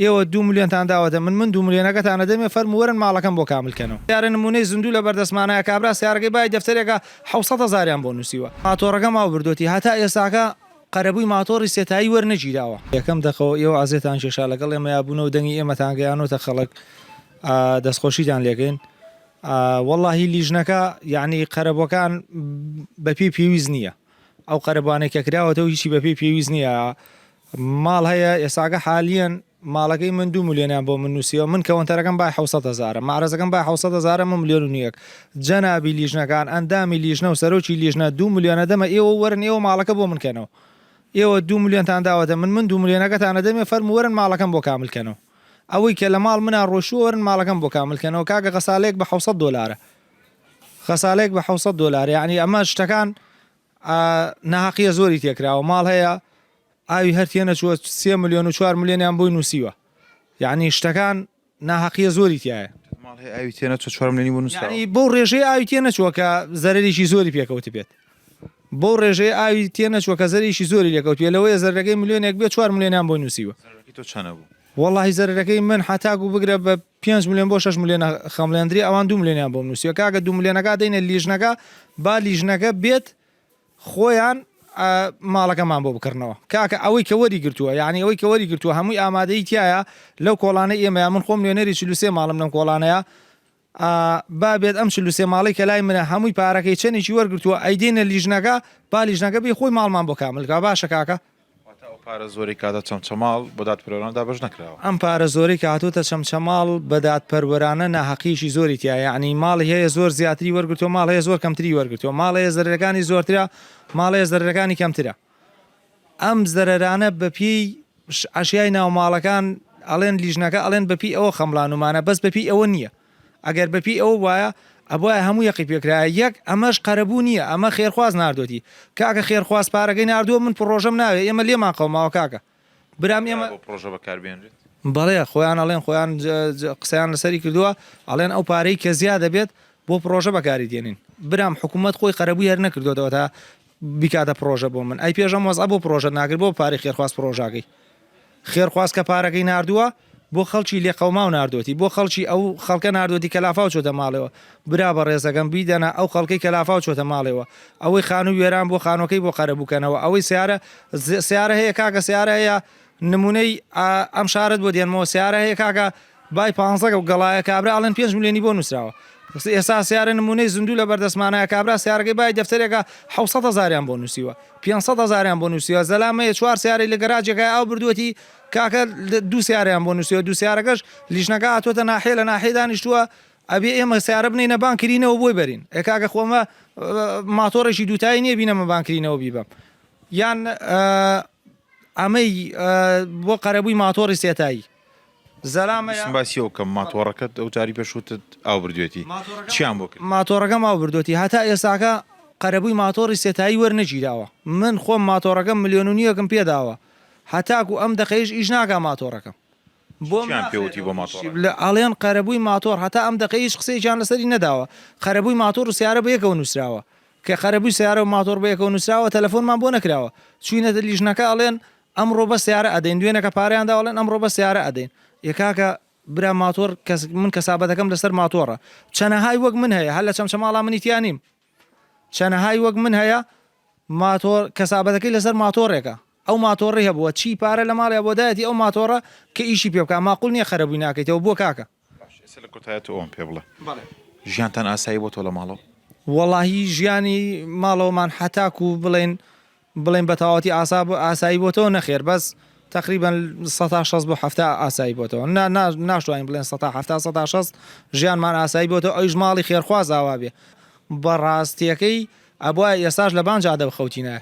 ئێوە 2 ملیۆنتان داوەتە من 2 ملیۆنەکەتانە دەمێ فەرموەرن ماڵەکەم بۆ کاملکەنەوە. یارە نمونەی زیندوو لە بەردەستمانایە کابرا سیارەکەی بای دەفتەرێکە 700,000 بۆ نووسیوە. ماتۆڕەکە ماوە بردوێتی هەتا ئێستاکە قەرەبووی ماتۆڕی سێتایی وەرنەگیراوە. یەکەم دەخەوە ئێوە ئازێتان کێشا لەگەڵ ئێمە یابوونەوە دەنگی ئێمەتان گەیانۆتە خەڵک دەستخۆشیتان لێگەین. وەڵڵاهی لیژنەکە یعنی قەرەبەکان بەپێی پێویست نییە. ئەو قەرەبانێک کە کراوەتەوە هیچی بەپێی پێویست نییە. ماڵ هەیە ئێستاکە حالیەن ماڵەکەی من 2 ملیۆنیان بۆ من نووسیەوە من کەونتەرەکەم بای 700,000 مارەزەکەم بای 700,000 من 1 ملیۆن و نیەک. جەنابی لیژنەکان ئەندامی لیژنە و سەرۆکی لیژنە 2 ملیۆنە دەمە ئێوە وەرن ئێوە ماڵەکە بۆ منکەنەوە. ئێوە 2 ملیۆنتان داوەتە من 2 ملیۆنەکەتانە دەمێ فەرموەرن ماڵەکەم بۆ کاملکەنەوە. ئەوەی کە لە ماڵ منە ڕۆشووەرن ماڵەکەم بۆ کاملکەنەوە. کاکە غەسالێک بە 700 دلارە. خەسالێک بە 700 دلار یعنی ئەمە شتەکان ناحەقیە زۆری تێکراوە. ماڵ هەیە ئاوی هەرتێنە چوە 3 ملیۆن و 4 ملیۆنیان بۆی نووسیوە. یعنی شتەکان ناحەقیە زۆری تایە. ماڵ هەیە ئاوی تێنە چوە 4 ملیۆنی بۆ نووسراوە. یعنی بۆ ڕێژەی ئاوی تێنەچووە کە زەرەرێکی زۆری پێکەوت بێت. بۆ ڕێژەی ئاوی تێنەچووە کە زەرێکی زۆری لێکەوت بێت لەوەیە زەرەکەی ملیۆنێک بێت 4 ملیۆنیان بۆی نووسیوە. تۆ چەندە بوو؟ واللهی زەرەکەی من حتاکو بگرە بە 5 ملیۆن بۆ 6 ملیۆن خەمڵێندری ئەوان 2 ملیۆنیان بۆ نووسیوە. کاکە 2 ملیۆنەکە دەینە لیژنەکە با لیژنەکە بێت خۆیان ماڵەکەمان بۆ بکردنەوە. کاکە ئەوەی کە وەری گرتووە یعنی ئەوەی کە وەری گرتووە هەمووی ئامادەی تایە لەو کۆڵانەی ئێمە من خۆم ملیۆنێری 43 ماڵم لەم کۆڵانەیە با بێت ئەم 43 ماڵی کە لای منە هەمووی پارەکەی چەندێکی وەرگرتووە ئەیدێنە لیژنەکە با لیژنەکە بێ خۆی ماڵمان بۆ کاملکە. باشە کاکە پارە زۆری کاتە چەمچەماڵ بۆ دادپەروەرانە دابەش نەکراوە. ئەم پارە زۆری کە هاتووتە چەمچەماڵ بە دادپەروەرانە ناحەقیشی زۆری تایە. یعنی ماڵی هەیە زۆر زیاتری وەرگرتووە ماڵ هەیە زۆر کەمتری وەرگرتووە ماڵ هەیە زەرەرەکانی زۆرترە ماڵ هەیە زەرەرەکانی کەمترە. ئەم زەرەرانە بەپێی ئەشیای ناوماڵەکان ئەڵێن لیژنەکە ئەڵێن بەپی ئەوە خەمڵانومانە بەس بەپی ئەوە نییە. ئەگەر بەپی ئەوە وایە ئەبواە هەموو یەقی پێکرایە یەک ئەمەش قەرەبوو نییە ئەمە خێرخواز ناردۆتی. کاکە خێرخواز پارەکەی نردووە من پرۆژەم ناوێت ئێمە لێمان قەوماوە کاکە برام ئێمە پرۆژە بەکاربێنرێت. بەڵێ خۆیان ئەڵێن خۆیان قسەیان لەسەری کردووە ئەڵێن ئەو پارەی کە زیادە بێت بۆ پرۆژە بەکاری دێنین. برام حکوومەت خۆی قەرەبووی هەر نەکردوەوە تا بیکاتە پرۆژە بۆ من ئەی پێشەم وەزع بۆ پرۆژە ناگر بۆ پارەی خێرخواز پرۆژاکەی خێرخواز کە پارەکەی نردووە بۆ خەڵکی لێ قەوما و نردۆتی بۆ خەڵکی ئەو خەڵکە نردۆتی کەلافاو چۆتە ماڵەوە برا بە ڕێزەکەم بیدەنا ئەو خەڵکەی کەلافاو چۆتە ماڵەوە ئەوەی خان و وێران بۆ خانۆکەی بۆ قەرەبووکەنەوە ئەوەی سیارە هەیە کاکە سیارە هەیە نمونەی ئەم شارت بۆ دێنمەوە سیارە هەیە کاکە بای 15 گەڵایە کابرا ئەڵێن 5 ملیۆنی بۆ نووسراوە. ئێستا سیارە نمونەی زیندوو لە بەردەستمانایە کابرا سیارەکەی بای دەفتەرێکە 700,000 بۆ نووسیوە 500,000 بۆ نووسیوە زەلامەیە 4 سیارەی لە گەراجێکای ئاو بردووەتی کاکە 2 سیارەیان بۆ نووسیوە 2 سیارەکەش لیژنەکە هاتوۆتە ناحێ لە ناحێ دانیشتووە ئەبێ ئێمە سیارە بنینە بانکرینەوە بۆی بەرین کاکە خۆمە ماتۆڕێکی دووتایی نییە بینەمە بانکرینەوە بیبم یان ئەمەی بۆ قەرەبووی ماتۆڕی سێتایی باسیەوە کە ماتۆڕەکەت ئەو جاری پێشوتت ئاو بردوێتی چیان بۆ کرد ماتۆڕەکەم ئاو بردوێتی هەتا ئێستاکە قەرەبووی ماتۆڕی سێتایی وەرنەگیراوە من خۆم ماتۆڕەکەم 1.5 ملیۆنم پێداوە هەتاکو ئەم دقەیەش ئیش ناکا ماتۆڕەکەم بۆیان پێوتی بۆ ماتۆڕ ئەڵێن قەرەبووی ماتۆڕ هەتا ئەم دقەیەش قسەیان لەسەری نەداوە قەرەبووی ماتۆڕ و سیارە بە یەکەوە نووسراوە کە قەرەبووی سیارە و ماتۆڕ بە یەکەوە نووسراوە تەلەفۆنمان بۆ نەکراوە چوینەتە لیژنەکە ئەڵێن ئەمڕۆ بە سیارە ئەدەین دوێنێکە پارەیاندا ئەڵێن ئەمڕۆ بە سیارە ئەدەین یەکاکە برا ماتۆر من کەسابەتەکەم لەسەر ماتۆڕە چەنەهای وەک من هەیە هەر لە چەمچەماڵا منیتیانیم چەنەهای وەک من هەیە ماتۆر کەسابەتەکەی لەسەر ماتۆڕێکە ئەو ماتۆڕی هەبووە چی پارە لە ماڵی بۆدایەتی ئەو ماتۆڕە کە ئیشی پێ بکە ماقول نییە خەرەبووی ناکەیتەوە بۆ کاکە لە کۆتایەت ئەوم پێ بڵێ ژیانتان ئاسایی بۆ تۆ لە ماڵەوە وەڵاهی ژیانی ماڵەوەمان حتاکو بڵێن بەتەواوەتی ئاسایی بۆتەوە نەخێر بەس تقریبا 160 بۆ 70 ئاسایی بۆتەوە ناشتوانین بڵێن 160 ژیانمان ئاسایی بۆتەوە ئەویش ماڵی خێرخواز ئاوا بێ بەڕاستیەکەی ئەبووە ئێستاش لە بانجا دەبخەوتینە